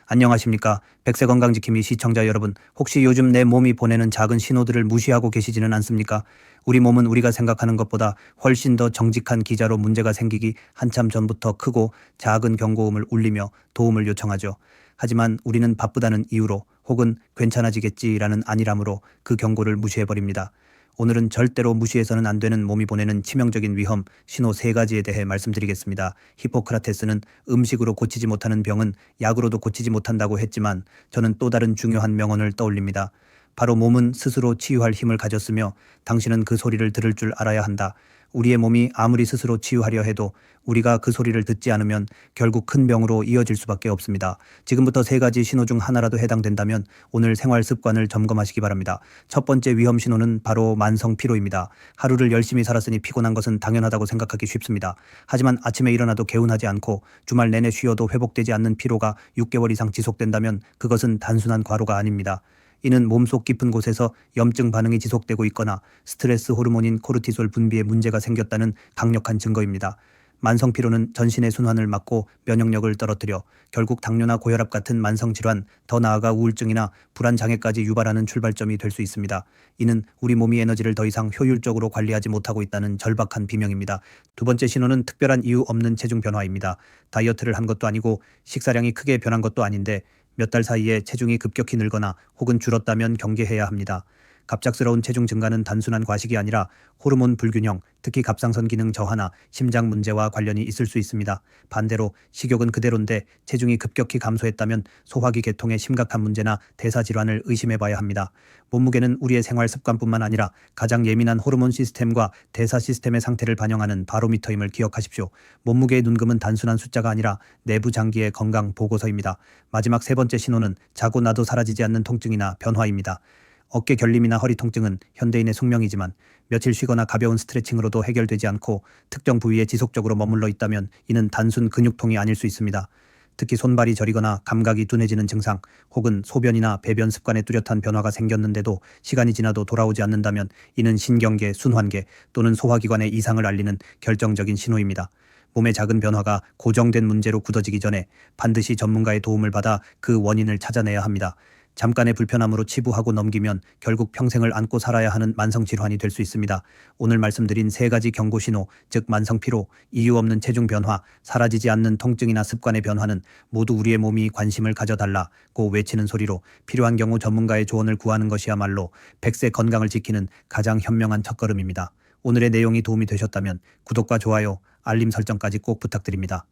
안녕하십니까. 백세건강지킴이 시청자 여러분, 혹시 요즘 내 몸이 보내는 작은 신호들을 무시하고 계시지는 않습니까? 우리 몸은 우리가 생각하는 것보다 훨씬 더 정직한 기자로 문제가 생기기 한참 전부터 크고 작은 경고음을 울리며 도움을 요청하죠. 하지만 우리는 바쁘다는 이유로 혹은 괜찮아지겠지라는 안일함으로 그 경고를 무시해버립니다. 오늘은 절대로 무시해서는 안 되는 몸이 보내는 치명적인 위험, 신호 3가지에 대해 말씀드리겠습니다. 히포크라테스는 음식으로 고치지 못하는 병은 약으로도 고치지 못한다고 했지만 저는 또 다른 중요한 명언을 떠올립니다. 바로 몸은 스스로 치유할 힘을 가졌으며 당신은 그 소리를 들을 줄 알아야 한다. 우리의 몸이 아무리 스스로 치유하려 해도 우리가 그 소리를 듣지 않으면 결국 큰 병으로 이어질 수밖에 없습니다. 지금부터 3가지 신호 중 하나라도 해당된다면 오늘 생활 습관을 점검하시기 바랍니다. 첫 번째 위험 신호는 바로 만성 피로입니다. 하루를 열심히 살았으니 피곤한 것은 당연하다고 생각하기 쉽습니다. 하지만 아침에 일어나도 개운하지 않고 주말 내내 쉬어도 회복되지 않는 피로가 6개월 이상 지속된다면 그것은 단순한 과로가 아닙니다. 이는 몸속 깊은 곳에서 염증 반응이 지속되고 있거나 스트레스 호르몬인 코르티솔 분비에 문제가 생겼다는 강력한 증거입니다. 만성 피로는 전신의 순환을 막고 면역력을 떨어뜨려 결국 당뇨나 고혈압 같은 만성 질환, 더 나아가 우울증이나 불안 장애까지 유발하는 출발점이 될 수 있습니다. 이는 우리 몸이 에너지를 더 이상 효율적으로 관리하지 못하고 있다는 절박한 비명입니다. 두 번째 신호는 특별한 이유 없는 체중 변화입니다. 다이어트를 한 것도 아니고 식사량이 크게 변한 것도 아닌데 몇 달 사이에 체중이 급격히 늘거나 혹은 줄었다면 경계해야 합니다. 갑작스러운 체중 증가는 단순한 과식이 아니라 호르몬 불균형, 특히 갑상선 기능 저하나 심장 문제와 관련이 있을 수 있습니다. 반대로 식욕은 그대로인데 체중이 급격히 감소했다면 소화기 계통의 심각한 문제나 대사 질환을 의심해 봐야 합니다. 몸무게는 우리의 생활 습관뿐만 아니라 가장 예민한 호르몬 시스템과 대사 시스템의 상태를 반영하는 바로미터임을 기억하십시오. 몸무게의 눈금은 단순한 숫자가 아니라 내부 장기의 건강 보고서입니다. 마지막 3번째 신호는 자고 나도 사라지지 않는 통증이나 변화입니다. 어깨 결림이나 허리 통증은 현대인의 숙명이지만 며칠 쉬거나 가벼운 스트레칭으로도 해결되지 않고 특정 부위에 지속적으로 머물러 있다면 이는 단순 근육통이 아닐 수 있습니다. 특히 손발이 저리거나 감각이 둔해지는 증상 혹은 소변이나 배변 습관에 뚜렷한 변화가 생겼는데도 시간이 지나도 돌아오지 않는다면 이는 신경계, 순환계 또는 소화기관의 이상을 알리는 결정적인 신호입니다. 몸의 작은 변화가 고정된 문제로 굳어지기 전에 반드시 전문가의 도움을 받아 그 원인을 찾아내야 합니다. 잠깐의 불편함으로 치부하고 넘기면 결국 평생을 안고 살아야 하는 만성질환이 될 수 있습니다. 오늘 말씀드린 3가지 경고 신호, 즉 만성피로, 이유 없는 체중 변화, 사라지지 않는 통증이나 습관의 변화는 모두 우리의 몸이 관심을 가져달라고 외치는 소리로 필요한 경우 전문가의 조언을 구하는 것이야말로 100세 건강을 지키는 가장 현명한 첫걸음입니다. 오늘의 내용이 도움이 되셨다면 구독과 좋아요, 알림 설정까지 꼭 부탁드립니다.